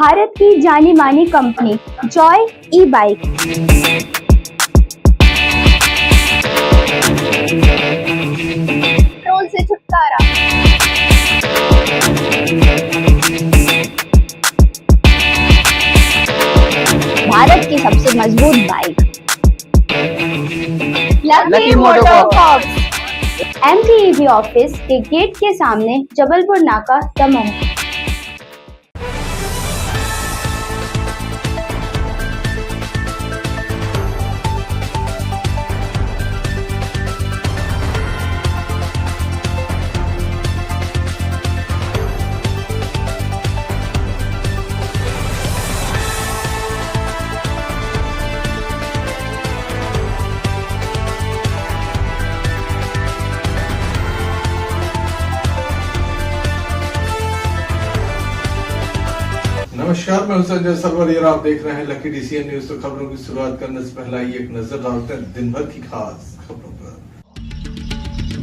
भारत की जानी मानी कंपनी जॉय ई बाइक। पेट्रोल से छुटकारा। भारत की सबसे मजबूत बाइक लकी मोटरकॉर्प्स। MTEV ऑफिस के गेट के सामने, जबलपुर नाका, दमोह। नमस्कार, मैं हूं संजय सरवरी और आप देख रहे हैं लकी DCN न्यूज। तो खबरों की शुरुआत करने से पहले एक नजर डालते हैं दिन भर की खास खबरों पर।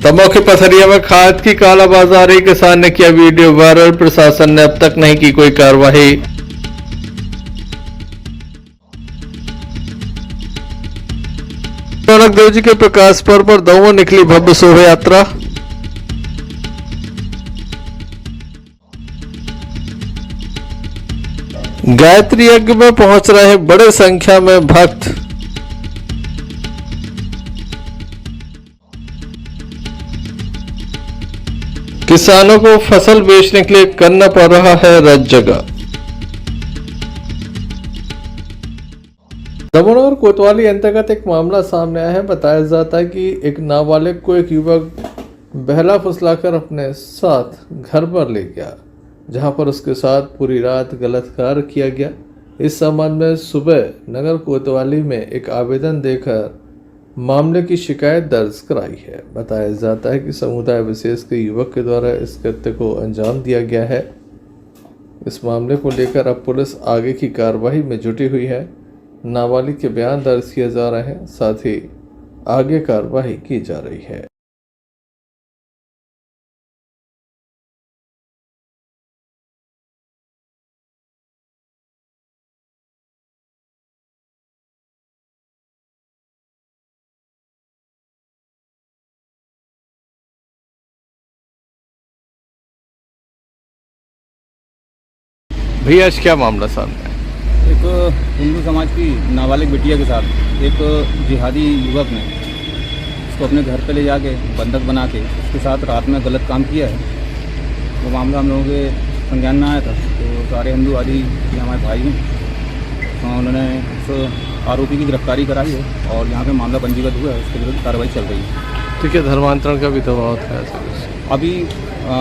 दमोह के पथरिया में खाद की कालाबाजारी, किसान ने किया वीडियो वायरल, प्रशासन ने अब तक नहीं की कोई कार्रवाई। नानक देव जी के प्रकाश पर्व पर दमोह निकली भव्य शोभा यात्रा। गायत्री यज्ञ में पहुंच रहे बड़े संख्या में भक्त। किसानों को फसल बेचने के लिए करना पड़ रहा है रत जगह। दमोह और कोतवाली अंतर्गत एक मामला सामने आया है। बताया जाता है कि एक नाबालिग को एक युवक बहला फुसलाकर अपने साथ घर पर ले गया, जहां पर उसके साथ पूरी रात गलत कार्य किया गया। इस संबंध में सुबह नगर कोतवाली में एक आवेदन देकर मामले की शिकायत दर्ज कराई है। बताया जाता है कि समुदाय विशेष के युवक के द्वारा इस कृत्य को अंजाम दिया गया है। इस मामले को लेकर अब पुलिस आगे की कार्रवाई में जुटी हुई है। नाबालिग के बयान दर्ज किए जा रहे हैं, साथ ही आगे कार्रवाई की जा रही है। भैया आज क्या मामला सामने है? एक हिंदू समाज की नाबालिग बिटिया के साथ एक जिहादी युवक ने उसको अपने घर पे ले जाके बंधक बना के उसके साथ रात में गलत काम किया है। वो मामला हम लोगों के संज्ञान में आया था, तो सारे हिंदू आदि हमारे भाई हैं, तो उन्होंने उस आरोपी की गिरफ्तारी कराई है और यहाँ पे मामला पंजीबद्ध हुआ है। उसके विरुद्ध कार्रवाई चल रही है। तो क्या धर्मांतरण का भी दबाव था? अभी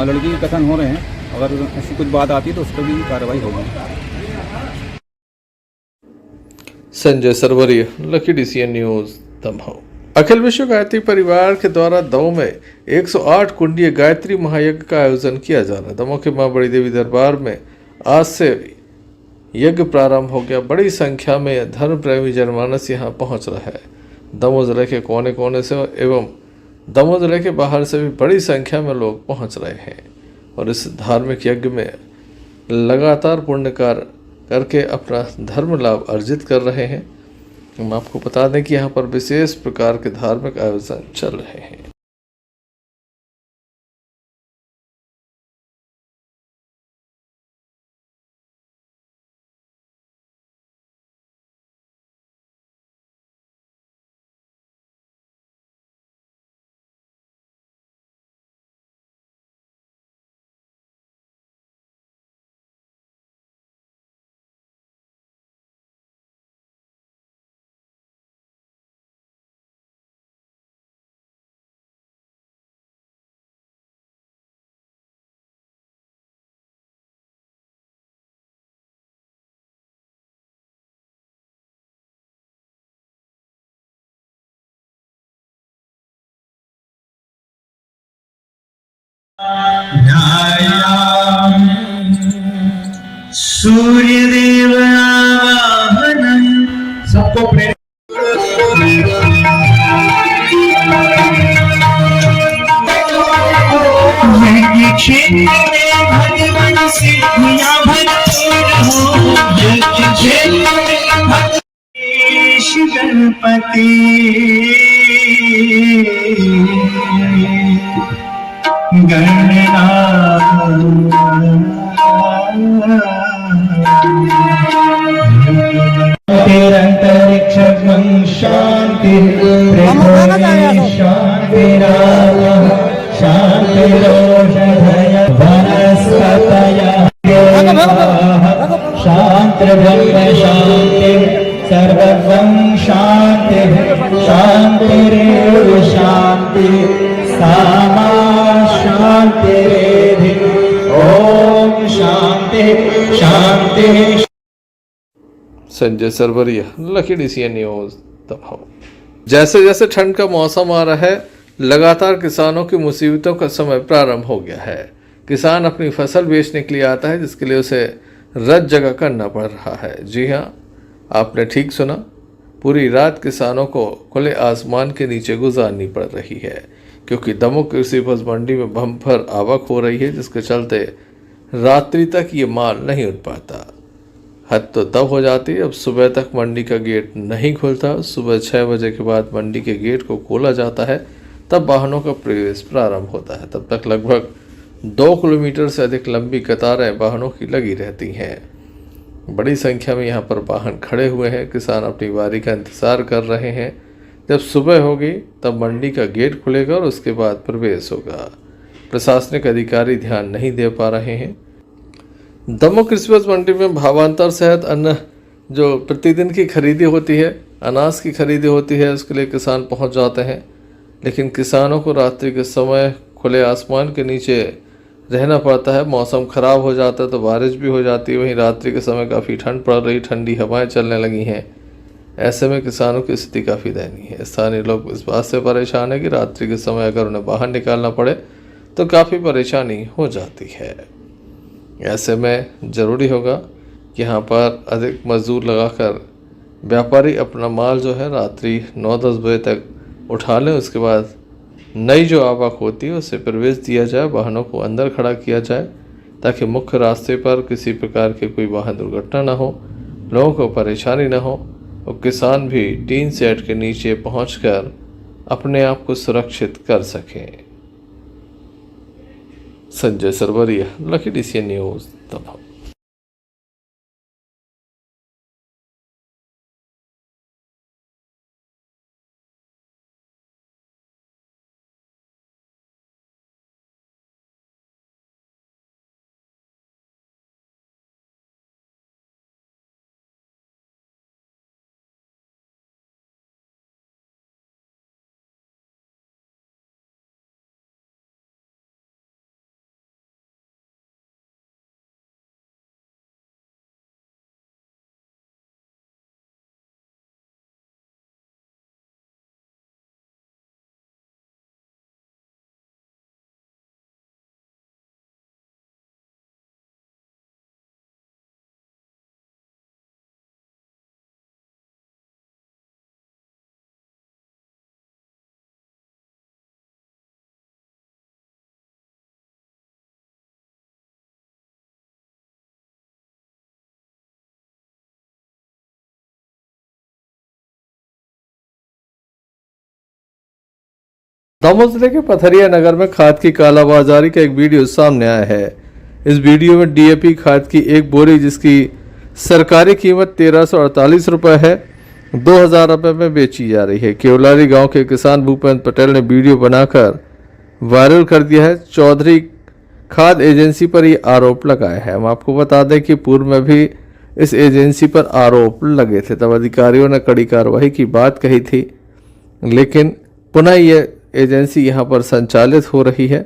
लड़की के कथन हो रहे हैं, अगर ऐसी कुछ बात आती है तो उस पर भी कार्रवाई होगी। Sanjay Sarwari, lucky DCN news, Damoh. Akhil Vishwa Gayatri परिवार के द्वारा दमोह में 108 कुंडीय गायत्री महायज्ञ का आयोजन किया जा रहा है। दमोह के मां बड़ी देवी दरबार में आज से यज्ञ प्रारंभ हो गया। बड़ी संख्या में धर्म प्रेमी जनमानस यहाँ पहुँच रहा है। दमोह जिले के कोने कोने से एवं दमोह जिले के बाहर से भी बड़ी संख्या में लोग पहुँच रहे हैं और इस धार्मिक यज्ञ में लगातार पुण्य कार्य करके अपना धर्म लाभ अर्जित कर रहे हैं। हम आपको बता दें कि यहाँ पर विशेष प्रकार के धार्मिक आयोजन चल रहे हैं। सूर्यदेव आवाहनम सबको प्रेम। क्षेत्र में भगवान सिद्धियां भरपूर हो। श्रीमती शांतिरंतरिक्षं शांति शांतिराम शांतिरोषधय वनस्पतयः शांति ब्रह्म शांति सर्वं शांति शांतिरेव शांति सामा शांतिरेधि ओम शांति शांति। Sanjay Sarwariya, lucky DCN news Damoh. जैसे जैसे ठंड का मौसम आ रहा है, लगातार किसानों की मुसीबतों का समय प्रारंभ हो गया है। किसान अपनी फसल बेचने के लिए आता है, जिसके लिए उसे रत जगह करना पड़ रहा है। जी हाँ, आपने ठीक सुना, पूरी रात किसानों को खुले आसमान के नीचे गुजारनी पड़ रही है, क्योंकि दमोह कृषि उपज मंडी में बम्पर आवक हो रही है, जिसके चलते रात्रि तक ये माल नहीं उठ पाता। हद तो तब हो जाती है, अब सुबह तक मंडी का गेट नहीं खुलता। सुबह 6 बजे के बाद मंडी के गेट को खोला जाता है, तब वाहनों का प्रवेश प्रारंभ होता है। तब तक लगभग 2 किलोमीटर से अधिक लंबी कतारें वाहनों की लगी रहती हैं। बड़ी संख्या में यहाँ पर वाहन खड़े हुए हैं। किसान अपनी बारी का इंतज़ार कर रहे हैं। जब सुबह होगी तब मंडी का गेट खुलेगा और उसके बाद प्रवेश होगा। प्रशासनिक अधिकारी ध्यान नहीं दे पा रहे हैं। दमोह कृषि उपज मंडी में भावांतर सहित अन्य जो प्रतिदिन की खरीदी होती है, अनाज की खरीदी होती है, उसके लिए किसान पहुंच जाते हैं। लेकिन किसानों को रात्रि के समय खुले आसमान के नीचे रहना पड़ता है। मौसम ख़राब हो जाता है तो बारिश भी हो जाती है। वहीं रात्रि के समय काफ़ी ठंड पड़ रही, ठंडी हवाएं चलने लगी हैं। ऐसे में किसानों की स्थिति काफ़ी दयनीय है। स्थानीय लोग इस बात से परेशान है कि रात्रि के समय अगर उन्हें बाहर निकालना पड़े तो काफ़ी परेशानी हो जाती है। ऐसे में ज़रूरी होगा कि यहाँ पर अधिक मजदूर लगाकर व्यापारी अपना माल जो है रात्रि 9-10 बजे तक उठा लें। उसके बाद नई जो आवक होती है उसे प्रवेश दिया जाए, वाहनों को अंदर खड़ा किया जाए, ताकि मुख्य रास्ते पर किसी प्रकार की कोई वाहन दुर्घटना ना हो, लोगों को परेशानी ना हो और किसान भी टीन शेड के नीचे पहुंचकर अपने आप को सुरक्षित कर सकें। Sanjay Sarwariya, lucky DCN news Damoh. Damoh जिले के पथरिया नगर में खाद की कालाबाजारी का एक वीडियो सामने आया है। इस वीडियो में डीएपी खाद की एक बोरी, जिसकी सरकारी कीमत 1348 रुपये है, 2000 रुपये में बेची जा रही है। केवलारी गांव के किसान भूपेंद्र पटेल ने वीडियो बनाकर वायरल कर दिया है। चौधरी खाद एजेंसी पर ये आरोप लगाया है। हम आपको बता दें कि पूर्व में भी इस एजेंसी पर आरोप लगे थे, तब अधिकारियों ने कड़ी कार्रवाई की बात कही थी, लेकिन पुनः ये एजेंसी यहां पर संचालित हो रही है।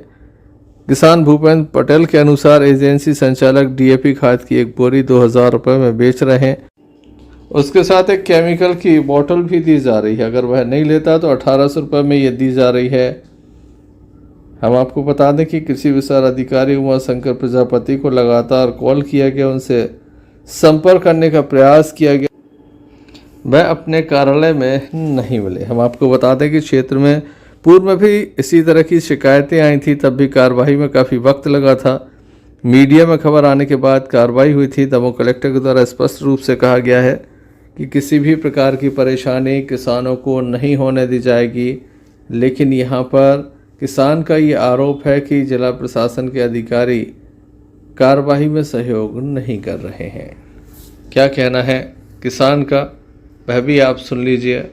किसान भूपेंद्र पटेल के अनुसार एजेंसी संचालक डीएपी खाद की एक बोरी 2000 रुपये में बेच रहे हैं। उसके साथ एक केमिकल की बोतल भी दी जा रही है। अगर वह नहीं लेता तो 1800 रुपये में ये दी जा रही है। हम आपको बता दें कि कृषि विस्तार अधिकारी उमा शंकर प्रजापति को लगातार कॉल किया गया, उनसे संपर्क करने का प्रयास किया गया, वह अपने कार्यालय में नहीं मिले। हम आपको बता दें कि क्षेत्र में पूर्व में भी इसी तरह की शिकायतें आई थी, तब भी कार्रवाई में काफ़ी वक्त लगा था। मीडिया में खबर आने के बाद कार्रवाई हुई थी। दमोह कलेक्टर के द्वारा स्पष्ट रूप से कहा गया है कि किसी भी प्रकार की परेशानी किसानों को नहीं होने दी जाएगी, लेकिन यहाँ पर किसान का ये आरोप है कि जिला प्रशासन के अधिकारी कार्रवाई में सहयोग नहीं कर रहे हैं। क्या कहना है किसान का, वह भी आप सुन लीजिए।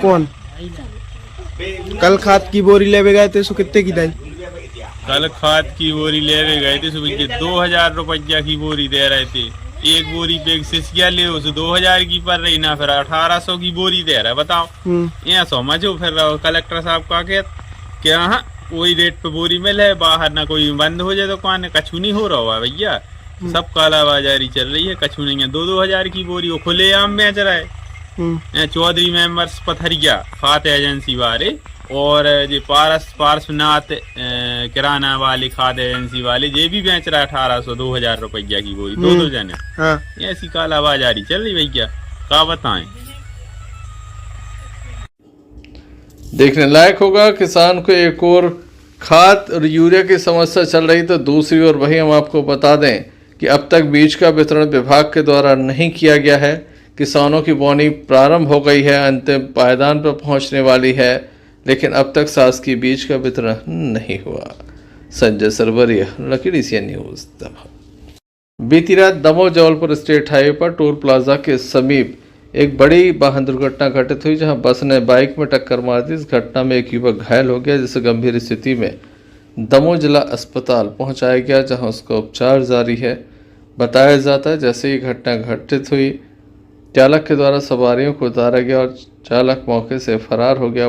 कौन कल खाद की बोरी लेवे गए थे सो कितने की दाई? कल खाद की बोरी लेवे गए थे सुबह के 2000 रुपया की बोरी दे रहे थे। एक बोरी पे सिसिया ले उसे 2000 की पड़ रही ना, फिर 1800 की बोरी दे रहा है। बताओ यहाँ समझो। फिर कलेक्टर साहब का क्या हाँ वही रेट पे बोरी मिल है, बाहर ना कोई बंद हो जाए दुकान, कछु नहीं हो रहा है भैया। सब कालाबाजारी चल रही है, कछु नहीं है। 2-2000 की बोरी वो खुले आम बेच रहा है। चौधरी मेंबर्स पथरिया खाद एजेंसी वाले और ये पारसनाथ किराना वाले खाद एजेंसी वाले ये भी बेच रहा है 1800-2000 रुपया की बोरी, दो जने। ऐसी कालाबाजारी चल रही भैया, क्या बताएं। देखने लायक होगा। किसान को एक और खाद और यूरिया की समस्या चल रही, तो दूसरी ओर वही हम आपको बता दें कि अब तक बीज का वितरण विभाग के द्वारा नहीं किया गया है। किसानों की बोनी प्रारंभ हो गई है, अंतिम पायदान पर पहुंचने वाली है, लेकिन अब तक शासकीय बीज का वितरण नहीं हुआ। Sanjay Sarwariya, lucky DCN news Damoh. बीती रात दमोह जबलपुर स्टेट हाईवे पर टोल प्लाजा के समीप एक बड़ी वाहन दुर्घटना घटित हुई, जहां बस ने बाइक में टक्कर मार दी। इस घटना में एक युवक घायल हो गया, जिसे गंभीर स्थिति में दमोह जिला अस्पताल पहुंचाया गया, जहां उसका उपचार जारी है। बताया जाता है जैसे ही घटना घटित हुई, चालक के द्वारा सवारियों को उतारा गया और चालक मौके से फरार हो गया।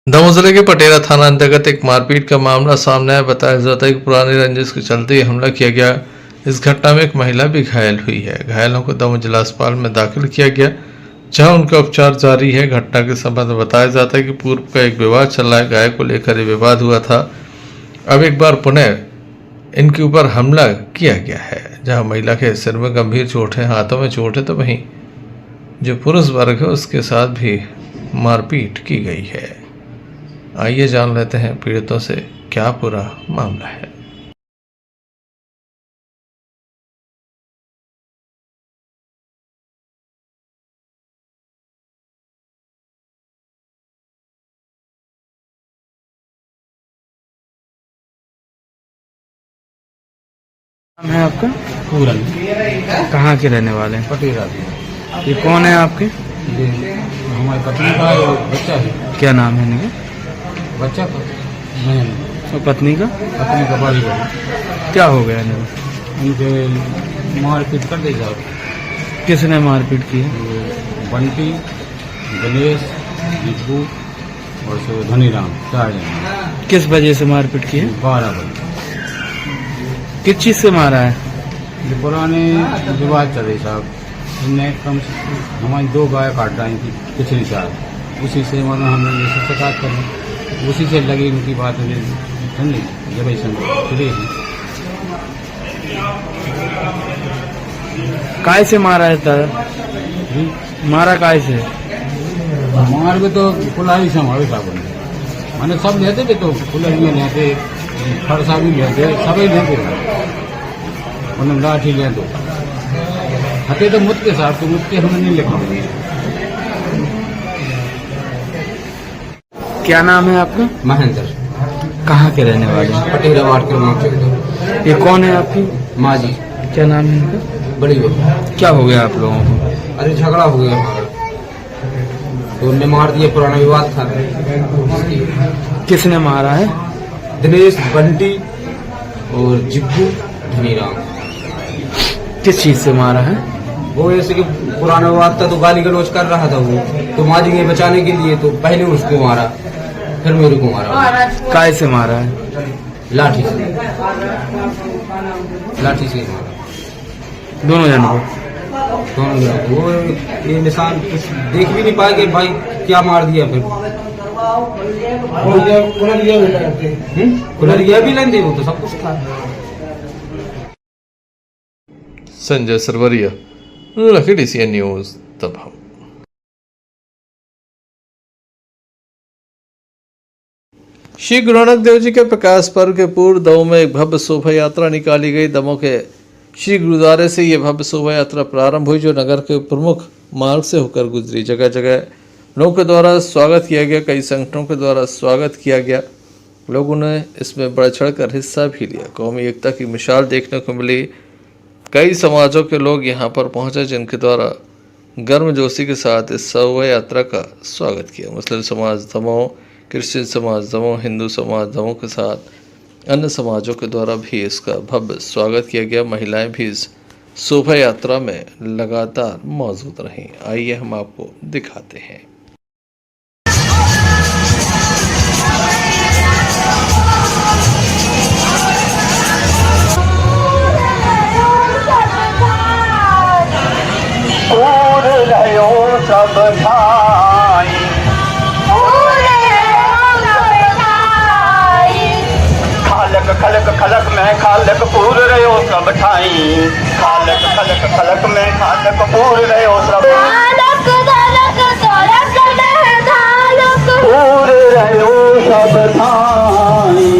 दमोह जिले के पटेरा थाना अंतर्गत एक मारपीट का मामला सामने आया। बताया जाता है कि पुरानी रंजिश के चलते हमला किया गया। इस घटना में एक महिला भी घायल हुई है। घायलों को दमोह जिला अस्पताल में दाखिल किया गया, जहां उनका उपचार जारी है। घटना के संबंध में बताया जाता है कि पूर्व का एक विवाद चल रहा है, गाय को लेकर ये विवाद हुआ था। अब एक बार पुनः इनके ऊपर हमला किया गया है, जहाँ महिला के सिर में गंभीर चोट है, हाथों में चोट है, तो वहीं जो पुरुष वर्ग है उसके साथ भी मारपीट की गई है। आइए जान लेते हैं पीड़ितों से क्या पूरा मामला है। नाम है आपका? पूरन कहाँ के रहने वाले हैं? पटेरा। ये कौन है आपके? हमारी पत्नी का बच्चा है। क्या नाम है इनका? बच्चा का नहीं, और पत्नी का? पत्नी का बड़ी है। क्या हो गया इन्हें? उनके मारपीट कर दी जाओ। किसने मारपीट की है? बंटी, गणेश, दीपू और सो धनीराम, 4 जन। किस वजह से मारपीट की है? 12 बजे। किस चीज से मारा है? जो पुराने विवाद चल रही साहब, इनने कम हमारी 2 गाय काट डाली थी पिछली साल। उसी से मतलब हमने जैसे शिकायत करें, उसी से लगी उनकी बात समझी जब ऐसा चली। काय से मारा है दादा? मारा काय से? मार के तो कुल्हाड़ी से हमारे साहब मैंने सब लेते थे, तो कुल्हाड़ी में लेते फरसा भी लेते सभी लेते उन्हें लाठी ले दो हते तो मुझ के साथ तो मुझके हमें नहीं लिखा। क्या नाम है आपका? महेंद्र, कहाँ के रहने वाले हैं? पटेला वार्ड के नाम से। ये कौन है आपकी? माँ जी। क्या नाम है इनका? बड़ी बहू। क्या हो गया आप लोगों को? अरे झगड़ा हो गया हमारा, तो उनने मार दिया, पुराना विवाद था। किसने मारा है? दिनेश, बंटी और जिब्बू, धनीराम। किस चीज से मारा है? वो ऐसे कि पुराना विवाद था तो गाली गलौज कर रहा था वो, तो माँ जी ने बचाने के लिए तो पहले उसको मारा, फिर मेरे को मारा। काय से मारा है? लाठी से, लाठी से मारा दोनों जनों को? दोनों जगह। वो ये निशान कुछ देख भी नहीं पाए कि भाई क्या मार दिया। फिर कुलरिया भी लेंदे, वो तो सब कुछ था। Sanjay Sarwariya, lucky DCN news Damoh. Shri Guru Nanak Dev ji के प्रकाश पर्व के पूर्व दमोह में एक भव्य शोभा यात्रा निकाली गई। दमोह के श्री गुरुद्वारे से यह भव्य शोभा यात्रा प्रारंभ हुई, जो नगर के प्रमुख मार्ग से होकर गुजरी। जगह जगह लोगों के द्वारा स्वागत किया गया, कई संगठनों के द्वारा स्वागत किया गया। लोगों ने इसमें बढ़ चढ़ कर हिस्सा भी लिया। कौमी एकता की मिसाल देखने को मिली। कई समाजों के लोग यहाँ पर पहुँचे, जिनके द्वारा गर्मजोशी के साथ इस शोभा यात्रा का स्वागत किया। मुस्लिम समाज दमोह, क्रिश्चियन समाज दमोह, हिंदू समाज दमोह के साथ अन्य समाजों के द्वारा भी इसका भव्य स्वागत किया गया। महिलाएं भी इस शोभा यात्रा में लगातार मौजूद रहीं। आइए हम आपको दिखाते हैं। सब भाई खालक खलक खलक में खालक पूर रहे हो सब ठाई। खालक खलक खलक में खालक पूर रहे हो सब पूर रहे हो सब ठाई।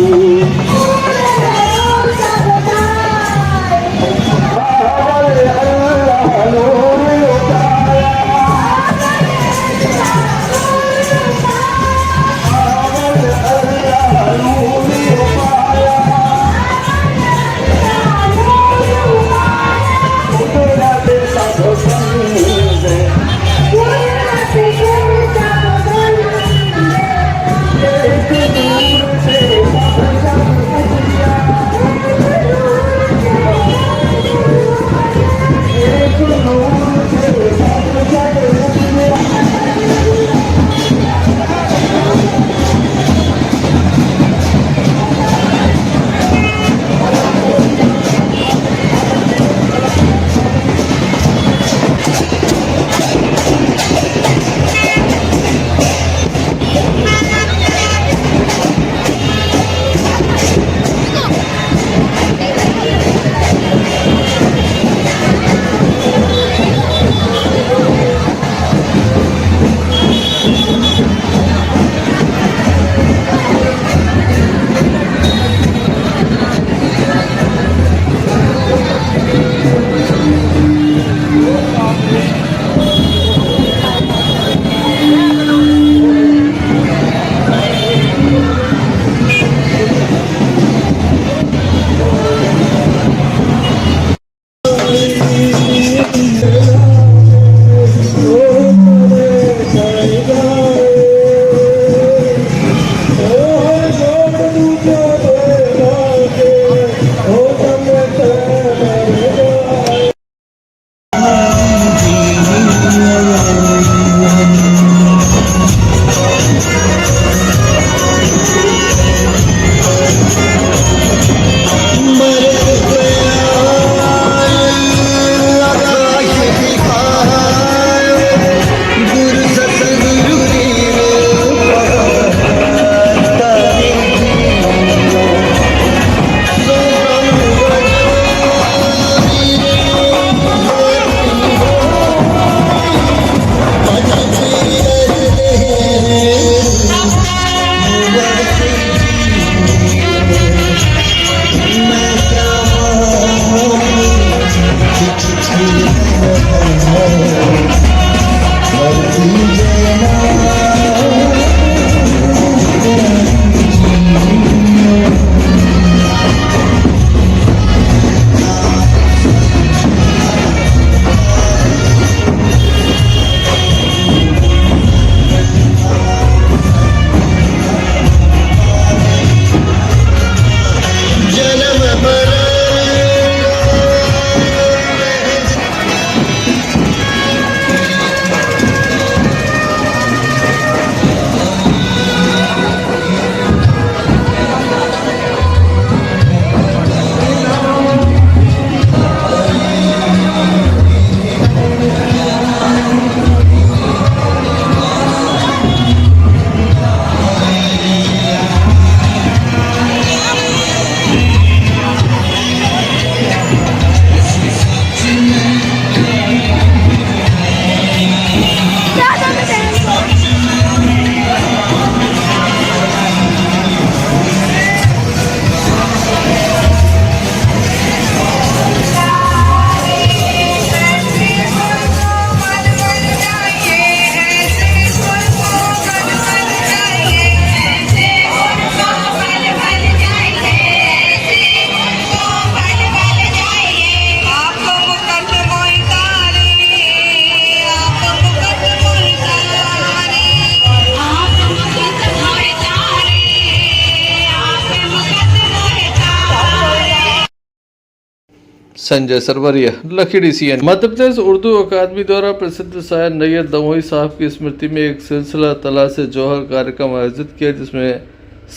Sanjay Sarwariya, lucky DCN। मध्य प्रदेश उर्दू अकादमी द्वारा प्रसिद्ध शायर नैय्यर दमोही साहब की स्मृति में एक सिलसिला तलाश जौहर कार्यक्रम आयोजित किया, जिसमें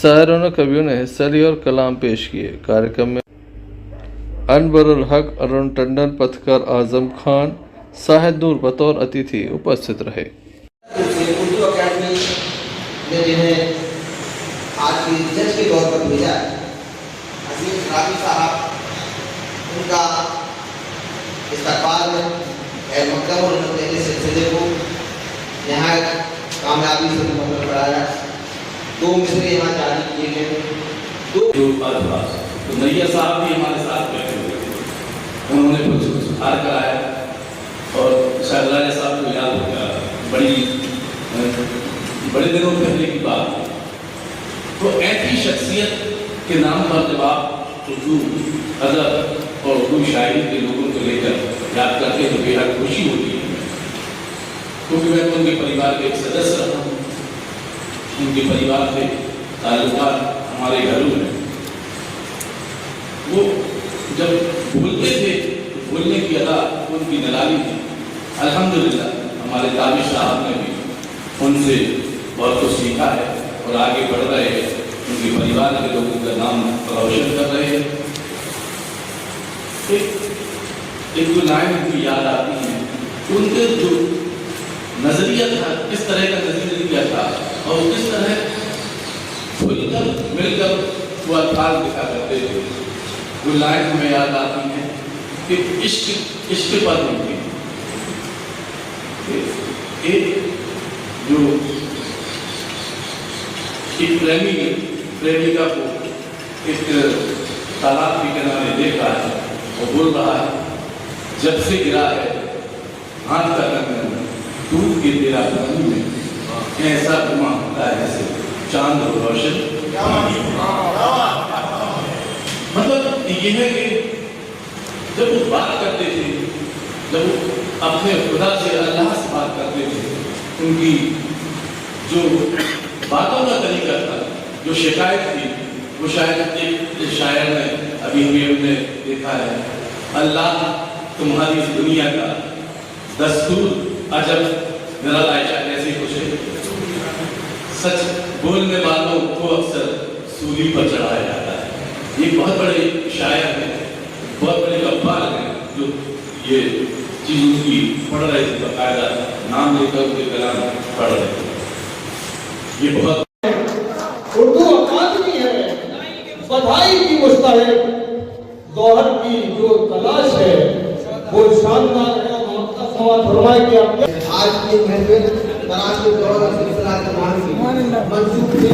शायरों ने कवियों ने हिस्सा लिया और कलाम पेश किए। कार्यक्रम में अनवरुल हक, अरुण टंडन, पत्रकार आजम खान, शाहिद नूर बतौर अतिथि उपस्थित रहे। उर्दू अकादमी ने जिन्हें आज की जज के तौर पर भेजा है, अजीम राफी साहब, उनका इस्तकबाल में मकदम और उन्होंने इस सिलसिले को यहाँ कामयाबी से मुकम्मल कराया। 2 मिसरे यहाँ जारी किए गए। तो नैय्यर साहब भी हमारे साथ बैठे हुए थे, उन्होंने कुछ सुधार कराया और शायद साहब को याद होगा, बड़े दिनों पहले की बात है। तो ऐसी शख्सियत के नाम पर जब आप उर्दू अदब और उर्दू शायरी के लोगों को लेकर याद करते हैं तो बेहद खुशी होती है, क्योंकि मैं उनके परिवार के एक सदस्य रहा हूँ। उनके परिवार से ताल्लुकात हमारे घरों में, वो जब बोलते थे तो बोलने की अदा उनकी निराली थी। अल्हम्दुलिल्लाह हमारे ताबिश साहब ने भी उनसे बहुत कुछ सीखा है और आगे बढ़ रहे हैं, उनके परिवार के लोगों का नाम रोशन कर रहे हैं। एक जो लाइन उनकी याद आती है, उनके जो नजरिया था, किस तरह का नजरिया था और किस तरह खुलकर मिलकर वो अल्फाज लिखा करते थे। वो लाइन हमें याद आती है कि इश्क पर उनकी एक जो एक प्रेमिका को एक तालाब के किनारे देखा है और बोल रहा है, जब से गिरा है हाथ का कंगन टूट के तेरा पानी में, ऐसा धुआं होता है जैसे चांद और रोशन। मतलब ये है कि जब वो बात करते थे, जब वो अपने खुदा से, अल्लाह से बात करते थे, उनकी जो बातों का तरीका था, जो शिकायत थी, वो शायद एक शायर ने अभी हमने देखा है, अल्लाह तुम्हारी दुनिया का दस्तूर अजब निराला, ऐसे कुछ है। सच बोलने वालों को अक्सर सूली पर चढ़ाया जाता है। ये बहुत बड़े शायर हैं, बहुत बड़े गब्बार हैं, जो ये चीज उनकी पढ़ रहे थे, बाकायदा नाम लेकर उनके कलाम पढ़ रहे थे। ये बहुत उर्दू अकादमी है, बधाई की मुस्तहिक, जौहर की जो तलाश है वो शानदार है। फरमाए कि आज की महफिल तराश के दौर और सिलसिला तमाम की मंसूब थी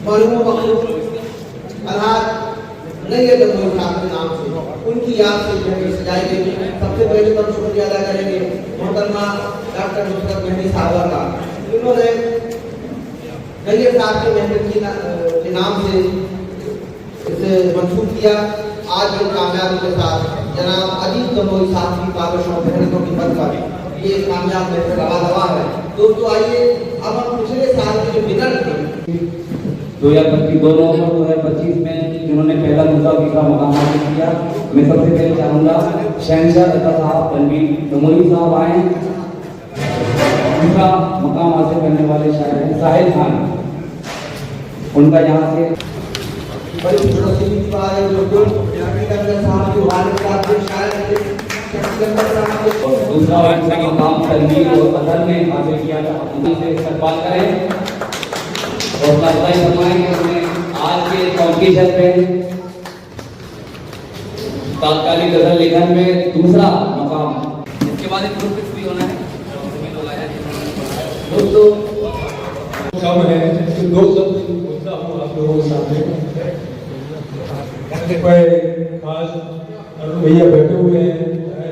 मरहूम मखलूक अल्लाह नैय्यर दमोही साहब के नाम से, उनकी याद से महफिल सजाई गई। सबसे पहले तो हम शुक्रिया अदा करेंगे मोहतरमा डॉक्टर नुसरत मेहंदी साहबा का, उन्होंने नैय्यर साहब के महफिल के नाम से इसे मंसूब किया। आज ये कामयाबी के साथ जनाब अजीम दमोही साहब की काबिश और मेहनतों की बल पर ये कामयाब महफिल रवा है। दोस्तों आइए अब हम पिछले साल के जो विनर थे 2025 2 नवंबर 2025 में जिन्होंने पहला मुसाफिर का मकाम हासिल किया, मैं सबसे पहले चाहूँगा शहनशाह अता साहब रणवीर दमोही साहब आए। दूसरा मकाम हासिल करने वाले शायर हैं साहिल खान, उनका यहाँ से बड़ी खुशी की बात है जो साहब के वालिद साहब के शायर थे। दूसरा मकाम तनवीर और अदर ने हासिल किया था, उनसे इस्तकबाल करें और ताज़ाई फरमाएं कि उन्हें आज के कॉम्पिटिशन में तात्कालिक गजल लेखन में दूसरा मकाम। इसके बाद एक ग्रुप भी होना है। दोस्तों कम है कि 2 शब्द बोलता हूँ आप लोगों के सामने। खास अरुण भैया बैठे हुए हैं,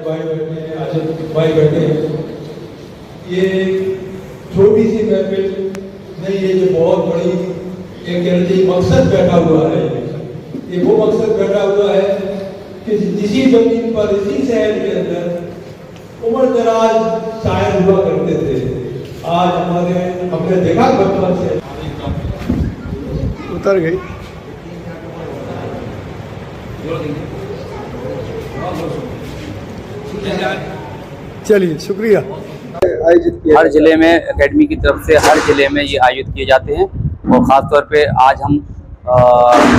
भाई बैठे हैं, आशिफ भाई बैठे हैं। ये छोटी सी महफिल नहीं, ये जो बहुत बड़ी एक कहना चाहिए मकसद बैठा हुआ है। ये वो मकसद बैठा हुआ है कि इसी जमीन पर, इसी शहर के अंदर उम्र दराज शायर हुआ करते थे। आज हमने देखा बचपन से उतर गई। चलिए शुक्रिया। हर जिले में एकेडमी की तरफ से हर जिले में ये आयोजित किए जाते हैं और ख़ासतौर पे आज हम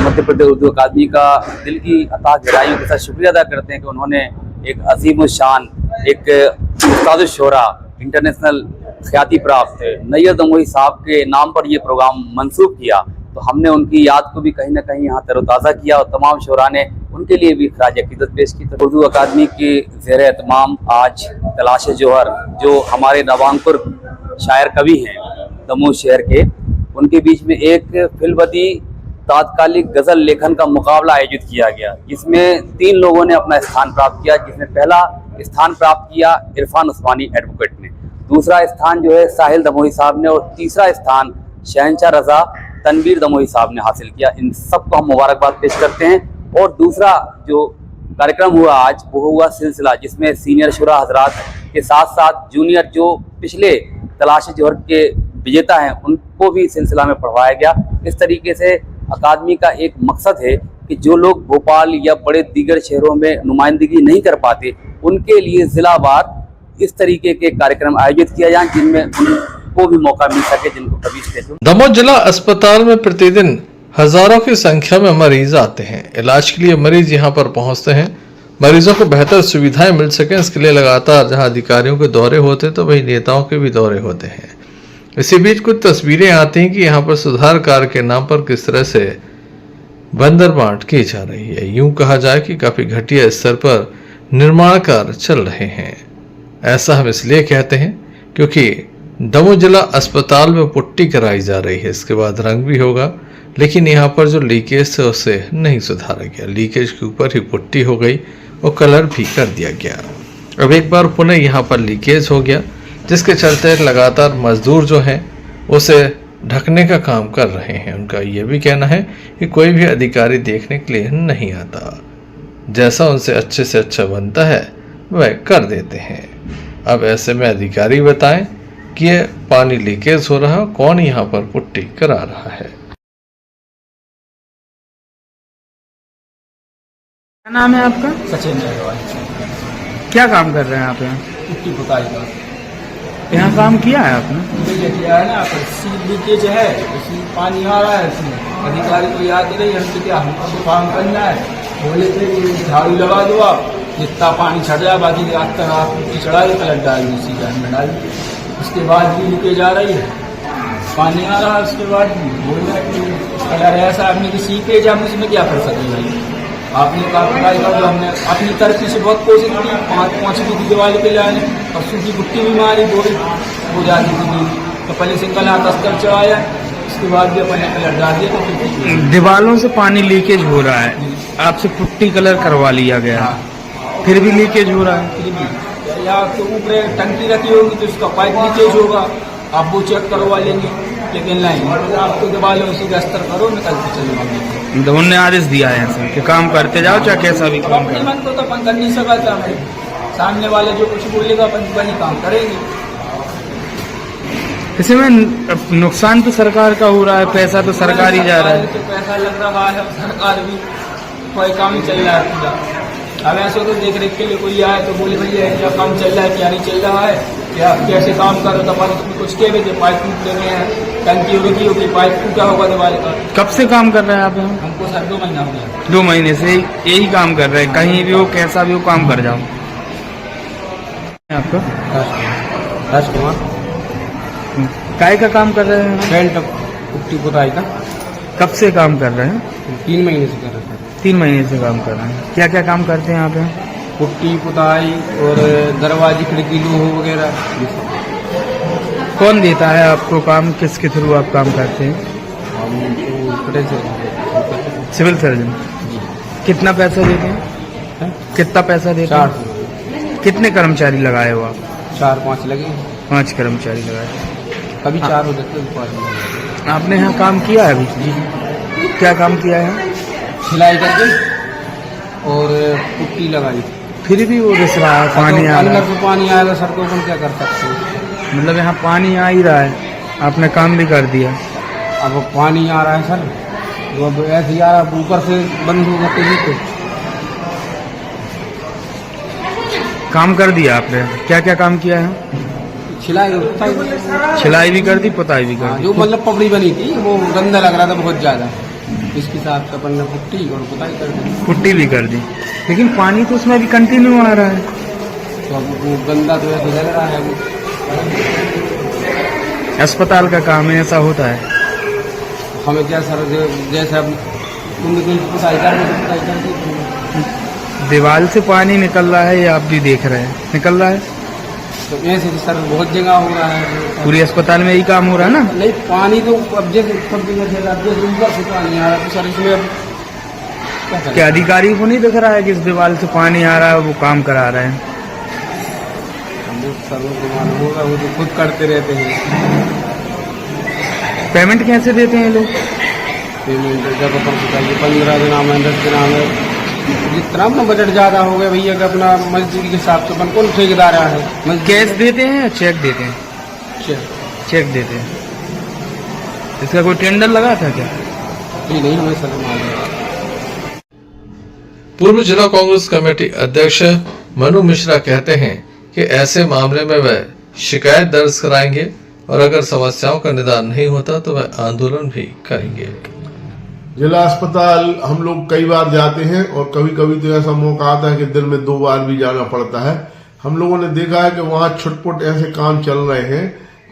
मध्य प्रदेश उर्दू अकादमी का दिल की अथाह गहराइयों के साथ शुक्रिया अदा करते हैं कि उन्होंने एक अजीम शान, एक उस्ताद शोरा, इंटरनेशनल ख्याति प्राप्त नैयर दमोही साहब के नाम पर ये प्रोग्राम मंसूब किया। तो हमने उनकी याद को भी कहीं ना कहीं यहाँ तरोताज़ा किया और तमाम शोरा ने उनके लिए भी खराज अकीदत पेश की। तो उर्दू अकादमी के ज़ेर एहतमाम आज तलाश जौहर, जो हमारे नवांकुर शायर कवि हैं दमोह शहर के, उनके बीच में एक फिल्मबदी तात्कालिक गज़ल लेखन का मुकाबला आयोजित किया गया, जिसमें 3 लोगों ने अपना स्थान प्राप्त किया। जिसमें पहला स्थान प्राप्त किया इरफान उस्मानी एडवोकेट ने, दूसरा स्थान जो है साहिल दमोही साहब ने और तीसरा स्थान शहनशाह रज़ा तनवीर दमोही साहब ने हासिल किया। इन सबको हम मुबारकबाद पेश करते हैं। और दूसरा जो कार्यक्रम हुआ आज, वो हुआ सिलसिला, जिसमें सीनियर शुरा हजरात के साथ साथ जूनियर जो पिछले तलाश जौहर के विजेता हैं उनको भी सिलसिला में पढ़वाया गया। इस तरीके से अकादमी का एक मकसद है कि जो लोग भोपाल या बड़े दीगर शहरों में नुमाइंदगी नहीं कर पाते, उनके लिए ज़िलावार इस तरीके के कार्यक्रम आयोजित किया जाए जिनमें उनको भी मौका मिल सके जिनको कभी स्टेज। दमोह जिला अस्पताल में प्रतिदिन हजारों की संख्या में मरीज आते हैं। इलाज के लिए मरीज यहां पर पहुंचते हैं। मरीजों को बेहतर सुविधाएं मिल सके, इसके लिए लगातार जहां अधिकारियों के दौरे होते हैं तो वहीं नेताओं के भी दौरे होते हैं। इसी बीच कुछ तस्वीरें आती हैं कि यहाँ पर सुधार कार्य के नाम पर किस तरह से बंदर बांट की जा रही है। यूं कहा जाए कि काफी घटिया स्तर पर निर्माण कार्य चल रहे हैं। ऐसा हम इसलिए कहते हैं क्योंकि दमोह जिला अस्पताल में पुट्टी कराई जा रही है, इसके बाद रंग भी होगा, लेकिन यहाँ पर जो लीकेज थे उसे नहीं सुधारा गया। लीकेज के ऊपर ही पुट्टी हो गई और कलर भी कर दिया गया। अब एक बार पुनः यहाँ पर लीकेज हो गया, जिसके चलते लगातार मजदूर जो हैं उसे ढकने का काम कर रहे हैं। उनका यह भी कहना है कि कोई भी अधिकारी देखने के लिए नहीं आता, जैसा उनसे अच्छे से अच्छा बनता है वह कर देते हैं। अब ऐसे में अधिकारी बताएं कि ये पानी लीकेज हो रहा, कौन यहाँ पर पुट्टी करा रहा है। क्या नाम है आपका? सचिन जायसवाल। क्या काम कर रहे हैं आप यहाँ? पुट्टी पुताई का यहाँ काम किया है आपने? ये किया है ना, पर सील लीकेज है, इसमें पानी आ रहा है। इसमें अधिकारी को याद नहीं, हमसे क्या हमको काम करना है। बोले थे कि झाड़ू लगा दो आप, जितना पानी छट जाए, बाकी रात तक आप पुट्टी चढ़ाई कलर डाल दी, उसी टाइम में डाल दी। उसके बाद भी लीकेज आ रही है, पानी आ रहा है। उसके बाद बोल रहे हैं कि कलर ऐसा आपने कि सीपेज, हम उसमें क्या कर सकते भाई। आपने कहा पढ़ाई कर, हमने अपनी तरफ से बहुत कोशिश की, 5 फीट की दीवार के लाने और सूखी पुट्टी भी मारी, बोरी हो जाती थी। तो पहले सिंगल हाथ अस्तर चढ़ाया, उसके बाद भी अपने कलर डाल दिया। तो दीवारों से पानी लीकेज हो रहा है, आपसे पुट्टी कलर करवा लिया गया, फिर भी लीकेज हो रहा है। फिर भी या तो ऊपर टंकी रखी होगी तो उसका पाइप लीकेज होगा, आप वो चेक करवा लेंगे। लेकिन नहीं, आप तो दीवारों उसी का अस्तर करो, निकल के चले जाएंगे। तो उन्होंने आदेश दिया है ऐसा कि काम करते जाओ, चाहे कैसा भी काम अपने मन को तो अपन कर नहीं सका था, सामने वाले जो कुछ बोलेगा अपन वही काम करेंगे। इसमें नुकसान तो सरकार का हो रहा है, पैसा तो सरकार ही जा रहा है। तो पैसा लग रहा है, सरकार भी कोई काम ही चल रहा है पूरा। अब ऐसे तो देख रेख के लिए कोई आए तो बोले भैया क्या काम चल रहा है, क्या नहीं चल रहा है, क्या कैसे काम करो। तो अपन उसमें कुछ कह रहे, पाइप टूट रहे हैं, टंकी रुकी होगी, पाइप टूटा होगा दीवार का। कब से काम कर रहे हैं आप यहाँ? हमको सर 2 महीना हो गया। 2 महीने से यही काम कर रहे हैं, कहीं भी हो कैसा भी हो काम कर जाओ। आपका राजकुमार काय का काम कर रहे हैं? पेंट पुट्टी पुताई का। कब से काम कर रहे हैं? 3 महीने से कर रहे हैं। 3 महीने से काम कर रहे हैं। क्या क्या काम करते हैं आप यहाँ? पुट्टी पुताई और दरवाजे खिड़की लोह वगैरह। कौन देता है आपको काम, किसके थ्रू आप काम करते हैं? Civil surgeon. कितना पैसा देते हैं? कितना पैसा देते हैं? 400। कितने कर्मचारी लगाए हो आप? 4-5 लगे। 5 कर्मचारी लगाए। कभी 4 हो जाते हैं। आपने यहाँ काम किया है अभी? क्या काम किया है? सिलाई करके और पुट्टी लगाई। फिर भी वो रिस रहा है, पानी आ रहा अंदर है। से पानी आएगा, सर को अपन क्या कर सकते हैं। मतलब यहाँ पानी आ ही रहा है, आपने काम भी कर दिया। अब पानी आ रहा है सर, तो अब ऐसे ही आ रहा है, ऊपर से बंद होगा तो काम कर दिया आपने, क्या क्या काम किया है? छिलाई भी कर दी, पुताई भी कर दी। जो मतलब पपड़ी बनी थी वो गंदा लग रहा था बहुत ज्यादा, इसके साथ अपन ने पुट्टी और पुताई कर दी। पुट्टी भी कर दी, लेकिन पानी तो उसमें भी कंटिन्यू आ रहा है, तो अब वो गंदा तो ऐसे लग रहा है। वो अस्पताल का काम है, ऐसा होता है। हमें क्या सर, जैसे अब पुताई कर दीवार से पानी निकल रहा है, ये आप भी देख रहे हैं, निकल रहा है। तो ऐसे सर बहुत जगह हो रहा है, पूरी अस्पताल में यही काम हो रहा है ना? नहीं पानी तो अब जैसे सब जगह से ऊपर से पानी आ रहा है, तो सर इसमें अब क्या अधिकारी को नहीं दिख रहा है कि इस दीवार से पानी आ रहा है, वो काम करा रहे हैं? सर वो मालूम होगा, वो तो खुद करते रहते हैं। पेमेंट कैसे देते हैं लोग? पेमेंट जब अपन बताइए 15 दिन में 10 दिन में, जितना अपना बजट ज्यादा हो गया भैया, कि अपना मजदूरी के हिसाब से अपन कौन ठेकेदार है। कैश देते हैं या चेक देते हैं? चेक देते हैं। इसका कोई टेंडर लगा था क्या? नहीं हमें सर मालूम। पूर्व जिला कांग्रेस कमेटी अध्यक्ष मनु मिश्रा कहते हैं कि ऐसे मामले में वह शिकायत दर्ज कराएंगे और अगर समस्याओं का निदान नहीं होता तो वह आंदोलन भी करेंगे। जिला अस्पताल हम लोग कई बार जाते हैं और कभी कभी तो ऐसा मौका आता है कि दिन में 2 बार भी जाना पड़ता है। हम लोगों ने देखा है कि वहाँ छुटपुट ऐसे काम चल रहे हैं,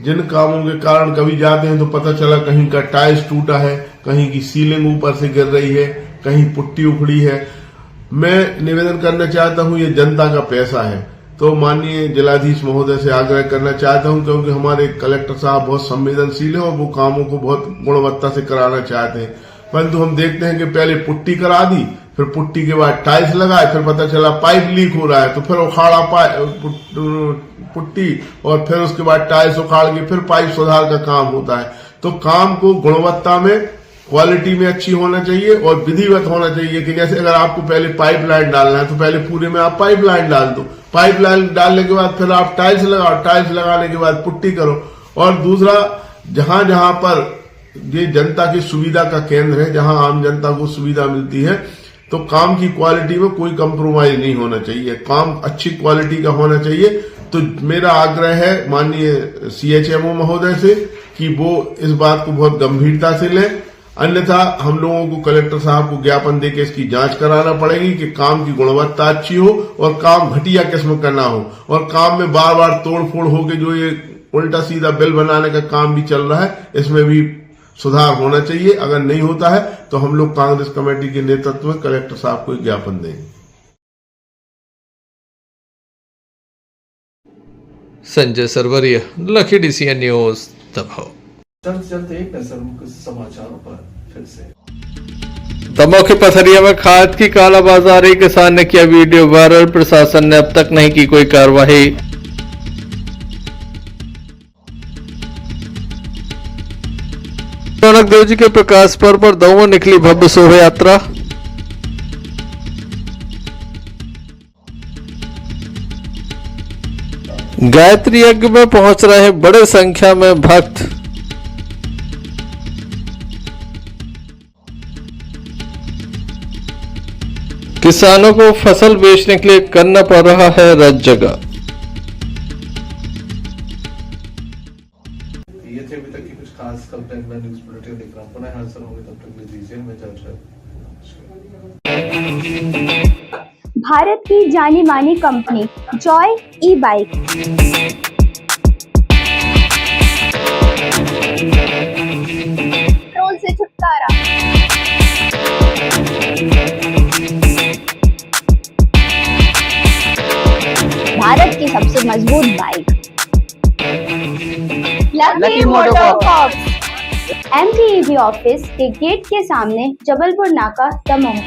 जिन कामों के कारण कभी जाते हैं तो पता चला कहीं का टाइल्स टूटा है, कहीं की सीलिंग ऊपर से गिर रही है, कहीं पुट्टी उखड़ी है। मैं निवेदन करना चाहता हूँ, ये जनता का पैसा है, तो माननीय जिलाधीश महोदय से आग्रह करना चाहता हूँ, क्योंकि हमारे कलेक्टर साहब बहुत संवेदनशील है और वो कामों को बहुत गुणवत्ता से कराना चाहते हैं। परंतु हम देखते हैं कि पहले पुट्टी करा दी, फिर पुट्टी के बाद टाइल्स लगाए, फिर पता चला पाइप लीक हो रहा है, तो फिर उखाड़ा पुट्टी और फिर उसके बाद टाइल्स उखाड़ के फिर पाइप सुधार का काम होता है। तो काम को गुणवत्ता में, क्वालिटी में अच्छी होना चाहिए और विधिवत होना चाहिए कि जैसे अगर आपको पहले पाइप लाइन डालना है तो पहले पूरे में आप पाइप लाइन डाल दो, पाइप लाइन डालने के बाद फिर आप टाइल्स लगाओ, टाइल्स लगाने के बाद पुट्टी करो। और दूसरा, जहां जहां पर ये जनता की सुविधा का केंद्र है, जहां आम जनता को सुविधा मिलती है, तो काम की क्वालिटी में कोई कंप्रोमाइज नहीं होना चाहिए, काम अच्छी क्वालिटी का होना चाहिए। तो मेरा आग्रह है माननीय CHMO महोदय से कि वो इस बात को बहुत गंभीरता से लें, अन्यथा हम लोगों को कलेक्टर साहब को ज्ञापन देकर इसकी जांच कराना पड़ेगी कि काम की गुणवत्ता अच्छी हो और काम घटिया किस्म का ना हो, और काम में बार बार तोड़ फोड़ हो के जो ये उल्टा सीधा बिल बनाने का काम भी चल रहा है, इसमें भी सुधार होना चाहिए। अगर नहीं होता है तो हम लोग कांग्रेस कमेटी के नेतृत्व में कलेक्टर साहब को ज्ञापन देंगे। Sanjay Sarwariya, lucky DCN news, Damoh. चलते एक नजर कुछ समाचारों पर फिर से। दमोह के पथरिया में खाद की कालाबाजारी, किसान ने किया वीडियो वायरल, प्रशासन ने अब तक नहीं की कोई कार्रवाई। नानक देव जी के प्रकाश पर्व पर दमोह में निकली भव्य शोभा यात्रा। गायत्री यज्ञ में पहुंच रहे हैं बड़े संख्या में भक्त। किसानों को फसल बेचने के लिए करना पड़ रहा है रत जगह। ये थे अभी तक की कुछ खास खबरें। मैं न्यूज़ बुलेटिन देख रहा हूं, पुनः हाजिर होंगे, तब तक के लिए दीजिए मैं भारत की जानी मानी कंपनी जॉय ई-बाइक पेट्रोल से छुटकारा। भारत की सबसे मजबूत बाइक लकी मोटरकॉर्प्स MTEV ऑफिस के गेट के सामने, जबलपुर नाका, दमोह।